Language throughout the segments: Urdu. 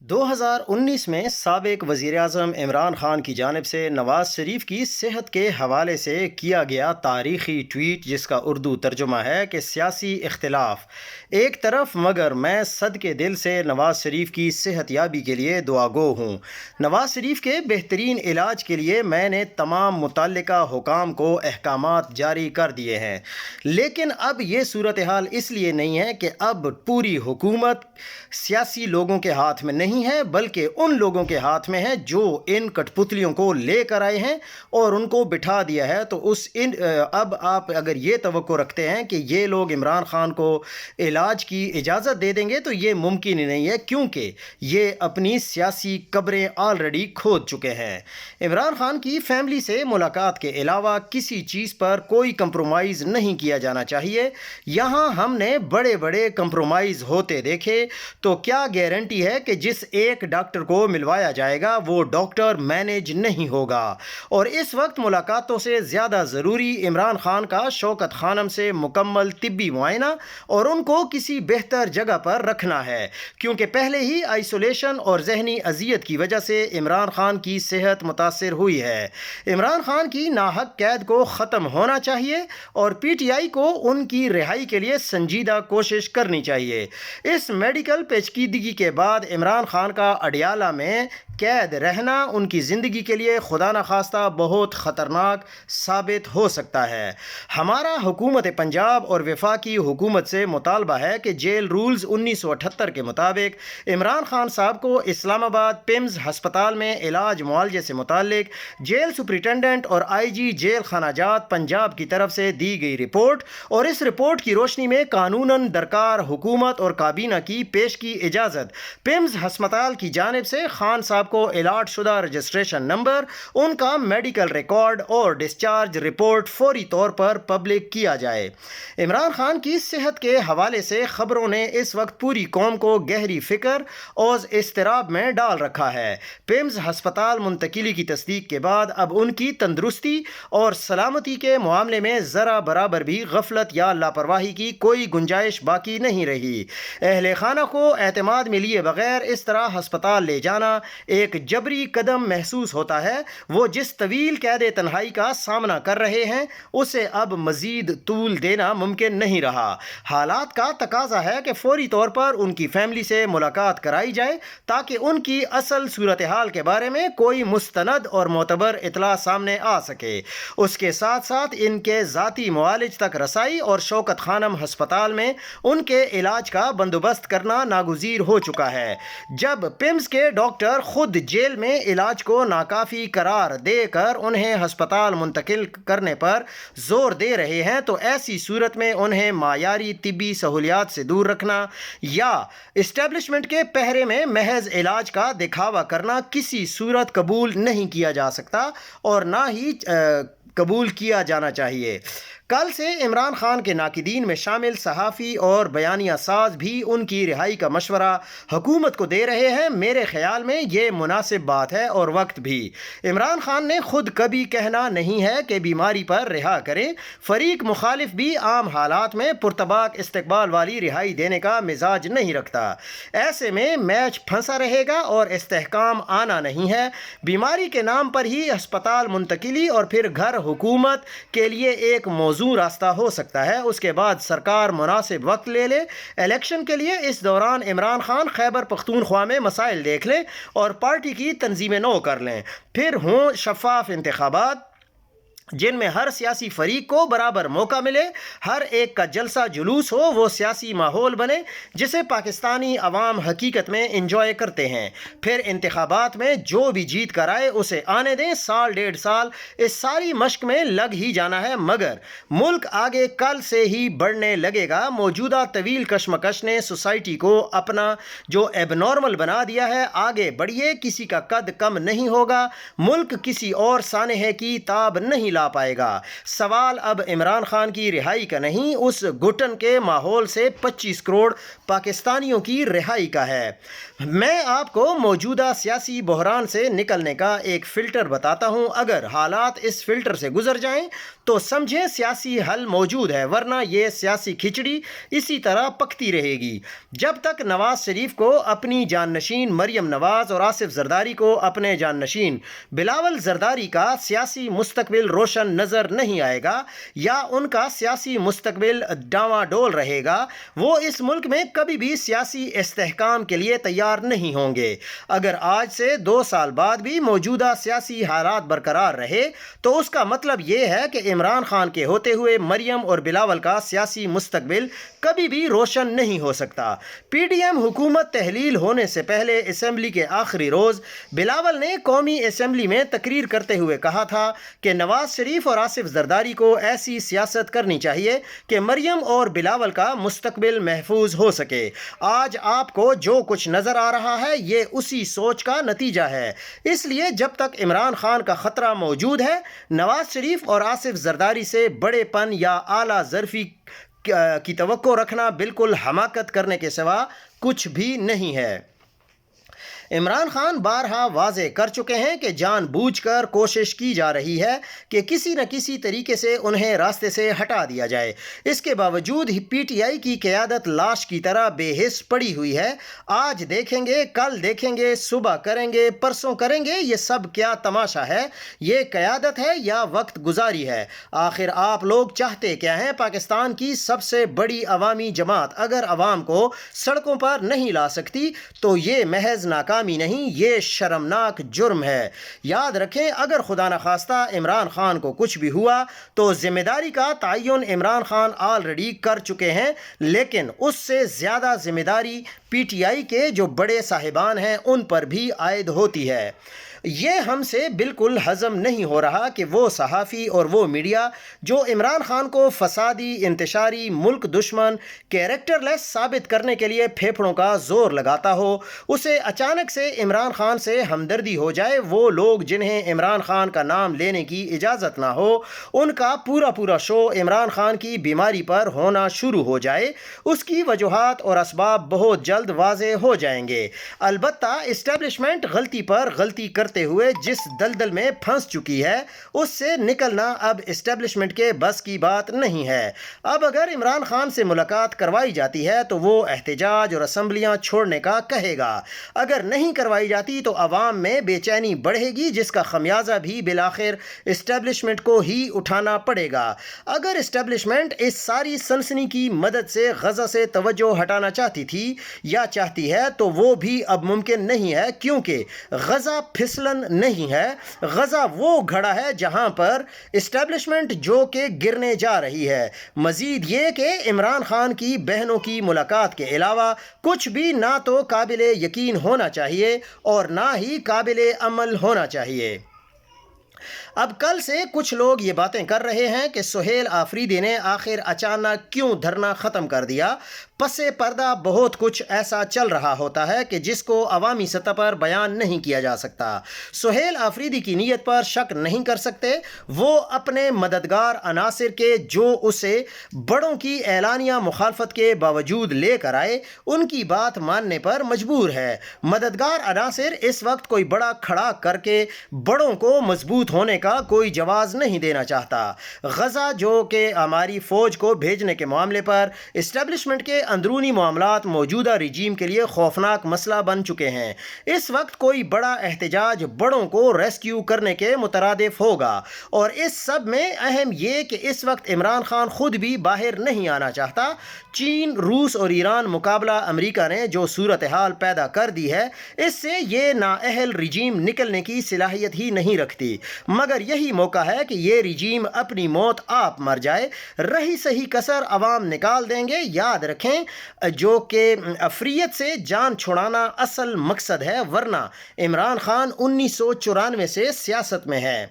2019 میں سابق وزیر اعظم عمران خان کی جانب سے نواز شریف کی صحت کے حوالے سے کیا گیا تاریخی ٹویٹ، جس کا اردو ترجمہ ہے کہ سیاسی اختلاف ایک طرف مگر میں صدقے دل سے نواز شریف کی صحت یابی کے لیے دعا گو ہوں۔ نواز شریف کے بہترین علاج کے لیے میں نے تمام متعلقہ حکام کو احکامات جاری کر دیے ہیں، لیکن اب یہ صورتحال اس لیے نہیں ہے کہ اب پوری حکومت سیاسی لوگوں کے ہاتھ میں نہیں ہے، بلکہ ان لوگوں کے ہاتھ میں ہے جو ان کٹ پتلیوں کو لے کر آئے ہیں اور ان کو بٹھا دیا ہے۔ تو اب آپ اگر یہ توقع رکھتے ہیں کہ یہ لوگ عمران خان کو علاج کی اجازت دے دیں گے تو یہ ممکن ہی نہیں ہے، کیونکہ یہ اپنی سیاسی قبریں آلریڈی کھود چکے ہیں۔ عمران خان کی فیملی سے ملاقات کے علاوہ کسی چیز پر کوئی کمپرومائز نہیں کیا جانا چاہیے۔ یہاں ہم نے بڑے بڑے کمپرومائز ہوتے دیکھے، تو کیا گارنٹی ہے کہ جس ایک ڈاکٹر کو ملوایا جائے گا وہ ڈاکٹر مینج نہیں ہوگا؟ اور اس وقت ملاقاتوں سے زیادہ ضروری عمران خان کا شوکت خانم سے مکمل طبی معائنہ اور ان کو کسی بہتر جگہ پر رکھنا ہے، کیونکہ پہلے ہی آئسولیشن اور ذہنی اذیت کی وجہ سے عمران خان کی صحت متاثر ہوئی ہے۔ عمران خان کی ناحق قید کو ختم ہونا چاہیے اور پی ٹی آئی کو ان کی رہائی کے لیے سنجیدہ کوشش کرنی چاہیے۔ اس میڈیکل پیچیدگی کے بعد عمران خان کا اڈیالہ میں قید رہنا ان کی زندگی کے لیے خدا نخواستہ بہت خطرناک ثابت ہو سکتا ہے۔ ہمارا حکومت پنجاب اور وفاقی حکومت سے مطالبہ ہے کہ جیل رولز 1978 کے مطابق عمران خان صاحب کو اسلام آباد پیمز ہسپتال میں علاج معالجے سے متعلق جیل سپرنٹنڈنٹ اور آئی جی جیل خانہ جات پنجاب کی طرف سے دی گئی رپورٹ اور اس رپورٹ کی روشنی میں قانوناً درکار حکومت اور کابینہ کی پیش کی اجازت پیمز ہسپتال کی جانب سے خان صاحب کو الاٹ شدہ رجسٹریشن نمبر، ان کا میڈیکل ریکارڈ اور ڈسچارج رپورٹ فوری طور پر پبلک کیا جائے۔ عمران خان کی صحت کے حوالے سے خبروں نے اس وقت پوری قوم کو گہری فکر اور اضطراب میں ڈال رکھا ہے۔ پیمز ہسپتال منتقلی کی تصدیق کے بعد اب ان کی تندرستی اور سلامتی کے معاملے میں ذرا برابر بھی غفلت یا لاپرواہی کی کوئی گنجائش باقی نہیں رہی۔ اہل خانہ کو اعتماد میں لیے بغیر اس طرح ہسپتال لے جانا ایک جبری قدم محسوس ہوتا ہے۔ وہ جس طویل قید تنہائی کا سامنا کر رہے ہیں اسے اب مزید طول دینا ممکن نہیں رہا۔ حالات کا تقاضا ہے کہ فوری طور پر ان کی فیملی سے ملاقات کرائی جائے تاکہ ان کی اصل صورتحال کے بارے میں کوئی مستند اور معتبر اطلاع سامنے آ سکے۔ اس کے ساتھ ساتھ ان کے ذاتی معالج تک رسائی اور شوکت خانم ہسپتال میں ان کے علاج کا بندوبست کرنا ناگزیر ہو چکا ہے۔ جب پیمز کے ڈاکٹر خود جیل میں علاج کو ناکافی قرار دے کر انہیں ہسپتال منتقل کرنے پر زور دے رہے ہیں تو ایسی صورت میں انہیں معیاری طبی سہولیات سے دور رکھنا یا اسٹیبلشمنٹ کے پہرے میں محض علاج کا دکھاوا کرنا کسی صورت قبول نہیں کیا جا سکتا اور نہ ہی قبول کیا جانا چاہیے۔ کل سے عمران خان کے ناقدین میں شامل صحافی اور بیانیہ ساز بھی ان کی رہائی کا مشورہ حکومت کو دے رہے ہیں۔ میرے خیال میں یہ مناسب بات ہے اور وقت بھی۔ عمران خان نے خود کبھی کہنا نہیں ہے کہ بیماری پر رہا کریں۔ فریق مخالف بھی عام حالات میں پرتباک استقبال والی رہائی دینے کا مزاج نہیں رکھتا۔ ایسے میں میچ پھنسا رہے گا اور استحکام آنا نہیں ہے۔ بیماری کے نام پر ہی ہسپتال منتقلی اور پھر گھر حکومت کے لیے ایک موضوع راستہ ہو سکتا ہے۔ اس کے بعد سرکار مناسب وقت لے لے الیکشن کے لیے۔ اس دوران عمران خان خیبر پختونخوا میں مسائل دیکھ لیں اور پارٹی کی تنظیم نو کر لیں۔ پھر ہوں شفاف انتخابات جن میں ہر سیاسی فریق کو برابر موقع ملے، ہر ایک کا جلسہ جلوس ہو، وہ سیاسی ماحول بنے جسے پاکستانی عوام حقیقت میں انجوائے کرتے ہیں۔ پھر انتخابات میں جو بھی جیت کر آئے اسے آنے دیں۔ سال ڈیڑھ سال اس ساری مشق میں لگ ہی جانا ہے، مگر ملک آگے کل سے ہی بڑھنے لگے گا۔ موجودہ طویل کشمکش نے سوسائٹی کو اپنا جو ایب نارمل بنا دیا ہے۔ آگے بڑھیے، کسی کا قد کم نہیں ہوگا، ملک کسی اور سانحے کی تاب نہیں پائے گا۔ سوال اب عمران خان کی رہائی کا نہیں، اس گھٹن کے ماحول سے 25 کروڑ پاکستانیوں کی رہائی کا ہے۔ میں آپ کو موجودہ سیاسی بحران سے نکلنے کا ایک فلٹر بتاتا ہوں۔ اگر حالات اس فلٹر سے گزر جائیں تو سمجھیں سیاسی حل موجود ہے، ورنہ یہ سیاسی کھچڑی اسی طرح پکتی رہے گی۔ جب تک نواز شریف کو اپنی جانشین مریم نواز اور آصف زرداری کو اپنے جانشین بلاول زرداری کا سیاسی مستقبل روشن نظر نہیں آئے گا یا ان کا سیاسی مستقبل ڈاواں ڈول رہے گا، وہ اس ملک میں کبھی بھی سیاسی استحکام کے لیے تیار نہیں ہوں گے۔ اگر آج سے 2 سال بعد بھی موجودہ سیاسی حالات برقرار رہے تو اس کا مطلب یہ ہے کہ عمران خان کے ہوتے ہوئے مریم اور بلاول کا سیاسی مستقبل کبھی بھی روشن نہیں ہو سکتا۔ پی ڈی ایم حکومت تحلیل ہونے سے پہلے اسمبلی کے آخری روز بلاول نے قومی اسمبلی میں تقریر کرتے ہوئے کہا تھا کہ نواز شریف اور آصف زرداری کو ایسی سیاست کرنی چاہیے کہ مریم اور بلاول کا مستقبل محفوظ ہو سکے۔ آج آپ کو جو کچھ نظر آ رہا ہے یہ اسی سوچ کا نتیجہ ہے۔ اس لیے جب تک عمران خان کا خطرہ موجود ہے، نواز شریف اور آصف زرداری سے بڑے پن یا اعلیٰ ظرفی کی توقع رکھنا بالکل حماقت کرنے کے سوا کچھ بھی نہیں ہے۔ عمران خان بارہا واضح کر چکے ہیں کہ جان بوجھ کر کوشش کی جا رہی ہے کہ کسی نہ کسی طریقے سے انہیں راستے سے ہٹا دیا جائے۔ اس کے باوجود ہی پی ٹی آئی کی قیادت لاش کی طرح بے حس پڑی ہوئی ہے۔ آج دیکھیں گے، کل دیکھیں گے، صبح کریں گے، پرسوں کریں گے، یہ سب کیا تماشا ہے؟ یہ قیادت ہے یا وقت گزاری ہے؟ آخر آپ لوگ چاہتے کیا ہیں؟ پاکستان کی سب سے بڑی عوامی جماعت اگر عوام کو سڑکوں پر نہیں لا سکتی تو یہ محض ناکامی نہیں، یہ شرمناک جرم ہے۔ یاد رکھیں، اگر خدا نخواستہ عمران خان کو کچھ بھی ہوا تو ذمہ داری کا تعین عمران خان آلریڈی کر چکے ہیں، لیکن اس سے زیادہ ذمہ داری پی ٹی آئی کے جو بڑے صاحبان ہیں ان پر بھی عائد ہوتی ہے۔ یہ ہم سے بالکل ہضم نہیں ہو رہا کہ وہ صحافی اور وہ میڈیا جو عمران خان کو فسادی، انتشاری، ملک دشمن، کیریکٹر لیس ثابت کرنے کے لیے پھیپھڑوں کا زور لگاتا ہو، اسے اچانک سے عمران خان سے ہمدردی ہو جائے۔ وہ لوگ جنہیں عمران خان کا نام لینے کی اجازت نہ ہو، ان کا پورا شو عمران خان کی بیماری پر ہونا شروع ہو جائے۔ اس کی وجوہات اور اسباب بہت جلد واضح ہو جائیں گے۔ البتہ اسٹیبلشمنٹ غلطی پر غلطی کرتے ہوئے جس دلدل میں پھنس چکی ہے، اس سے نکلنا اب اسٹیبلشمنٹ کے بس کی بات نہیں ہے۔ اب اگر عمران خان سے ملاقات کروائی جاتی ہے تو وہ احتجاج اور اسمبلیاں چھوڑنے کا کہے گا۔ اگر نہیں کروائی جاتی تو عوام میں بے چینی بڑھے گی، جس کا خمیازہ بھی بالآخر اسٹیبلشمنٹ کو ہی اٹھانا پڑے گا۔ اگر اسٹیبلشمنٹ اس ساری سنسنی کی مدد سے غزہ سے توجہ ہٹانا چاہتی تھی یا چاہتی ہے تو وہ بھی اب ممکن نہیں ہے، کیونکہ غزہ پھسلن نہیں ہے۔ غزہ وہ گھڑا ہے جہاں پر اسٹیبلشمنٹ جو کہ گرنے جا رہی ہے۔ مزید یہ کہ عمران خان کی بہنوں کی ملاقات کے علاوہ کچھ بھی نہ تو قابل یقین ہونا چاہیے اور نہ ہی قابل عمل ہونا چاہیے۔ اب کل سے کچھ لوگ یہ باتیں کر رہے ہیں کہ سہیل آفریدی نے آخر اچانک کیوں دھرنا ختم کر دیا۔ پس پردہ بہت کچھ ایسا چل رہا ہوتا ہے کہ جس کو عوامی سطح پر بیان نہیں کیا جا سکتا۔ سہیل آفریدی کی نیت پر شک نہیں کر سکتے۔ وہ اپنے مددگار عناصر کے جو اسے بڑوں کی اعلانیہ مخالفت کے باوجود لے کر آئے، ان کی بات ماننے پر مجبور ہے۔ مددگار عناصر اس وقت کوئی بڑا کھڑا کر کے بڑوں کو مضبوط ہونے کا کوئی جواز نہیں دینا چاہتا۔ غزہ جو کہ ہماری فوج کو بھیجنے کے معاملے پر اسٹیبلشمنٹ کے اندرونی معاملات موجودہ رجیم کے لیے خوفناک مسئلہ بن چکے ہیں۔ اس وقت کوئی بڑا احتجاج بڑوں کو ریسکیو کرنے کے مترادف ہوگا، اور اس سب میں اہم یہ کہ اس وقت عمران خان خود بھی باہر نہیں آنا چاہتا۔ چین، روس اور ایران مقابلہ امریکہ نے جو صورتحال پیدا کر دی ہے، اس سے یہ نااہل رجیم نکلنے کی صلاحیت ہی نہیں رکھتی، مگر یہی موقع ہے کہ یہ رجیم اپنی موت آپ مر جائے۔ رہی صحیح کسر عوام نکال دیں گے۔ یاد رکھیں جو کہ افریت سے جان چھڑانا اصل مقصد ہے، ورنہ عمران خان 1994 سے سیاست میں ہے۔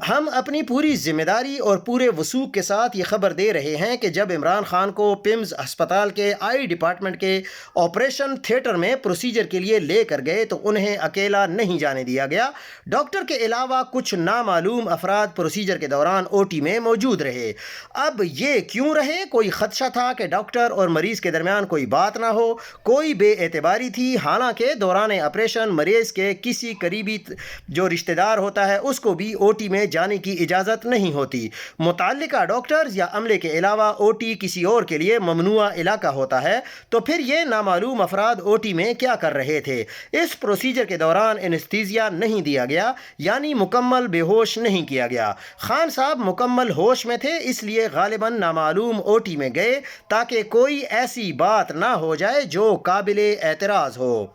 ہم اپنی پوری ذمہ داری اور پورے وثوق کے ساتھ یہ خبر دے رہے ہیں کہ جب عمران خان کو پمز ہسپتال کے آئی ڈپارٹمنٹ کے آپریشن تھیٹر میں پروسیجر کے لیے لے کر گئے تو انہیں اکیلا نہیں جانے دیا گیا۔ ڈاکٹر کے علاوہ کچھ نامعلوم افراد پروسیجر کے دوران او ٹی میں موجود رہے۔ اب یہ کیوں رہے؟ کوئی خدشہ تھا کہ ڈاکٹر اور مریض کے درمیان کوئی بات نہ ہو، کوئی بے اعتباری تھی، حالانکہ دوران آپریشن مریض کے کسی قریبی جو رشتہ دار ہوتا ہے اس کو بھی او ٹی میں جانے کی اجازت نہیں ہوتی۔ متعلقہ ڈاکٹرز یا عملے کے علاوہ او ٹی کسی اور کے لیے ممنوع علاقہ ہوتا ہے، تو پھر یہ نامعلوم افراد او ٹی میں کیا کر رہے تھے؟ اس پروسیجر کے دوران انستھیزیا نہیں دیا گیا، یعنی مکمل بے ہوش نہیں کیا گیا۔ خان صاحب مکمل ہوش میں تھے، اس لیے غالباً نامعلوم او ٹی میں گئے تاکہ کوئی ایسی بات نہ ہو جائے جو قابل اعتراض ہو۔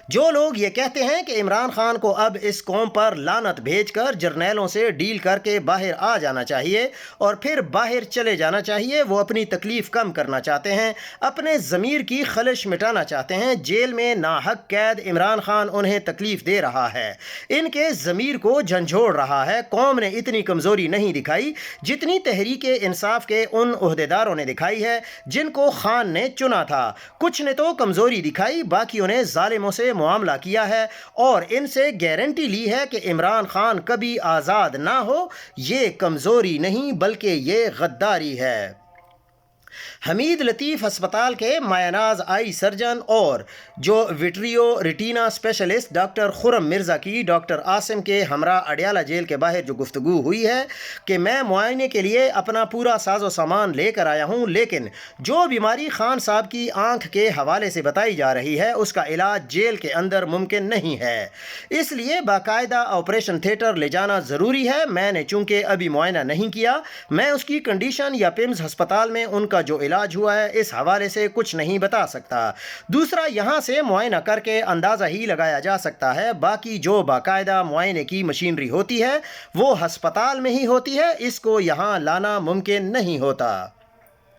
جو لوگ یہ کہتے ہیں کہ عمران خان کو اب اس قوم پر لعنت بھیج کر جرنیلوں سے ڈیل کر کے باہر آ جانا چاہیے اور پھر باہر چلے جانا چاہیے، وہ اپنی تکلیف کم کرنا چاہتے ہیں، اپنے ضمیر کی خلش مٹانا چاہتے ہیں۔ جیل میں ناحق قید عمران خان انہیں تکلیف دے رہا ہے، ان کے ضمیر کو جھنجھوڑ رہا ہے۔ قوم نے اتنی کمزوری نہیں دکھائی جتنی تحریک انصاف کے ان عہدیداروں نے دکھائی ہے جن کو خان نے چنا تھا۔ کچھ نے تو کمزوری دکھائی، باقیوں نے ظالموں سے معاملہ کیا ہے اور ان سے گارنٹی لی ہے کہ عمران خان کبھی آزاد نہ ہو۔ یہ کمزوری نہیں بلکہ یہ غداری ہے۔ حمید لطیف ہسپتال کے مایہ ناز آئی سرجن اور جو وٹریو ریٹینا اسپیشلسٹ ڈاکٹر خرم مرزا کی ڈاکٹر عاصم کے ہمراہ اڈیالہ جیل کے باہر جو گفتگو ہوئی ہے کہ میں معائنے کے لیے اپنا پورا ساز و سامان لے کر آیا ہوں، لیکن جو بیماری خان صاحب کی آنکھ کے حوالے سے بتائی جا رہی ہے اس کا علاج جیل کے اندر ممکن نہیں ہے، اس لیے باقاعدہ آپریشن تھیٹر لے جانا ضروری ہے۔ میں نے چونکہ ابھی معائنہ نہیں کیا، میں اس کی کنڈیشن یا پیمز ہسپتال میں ان کا جو علاج ہوا ہے اس حوالے سے کچھ نہیں بتا سکتا۔ دوسرا، یہاں سے معائنہ کر کے اندازہ ہی لگایا جا سکتا ہے، باقی جو باقاعدہ معائنے کی مشینری ہوتی ہے وہ ہسپتال میں ہی ہوتی ہے، اس کو یہاں لانا ممکن نہیں ہوتا۔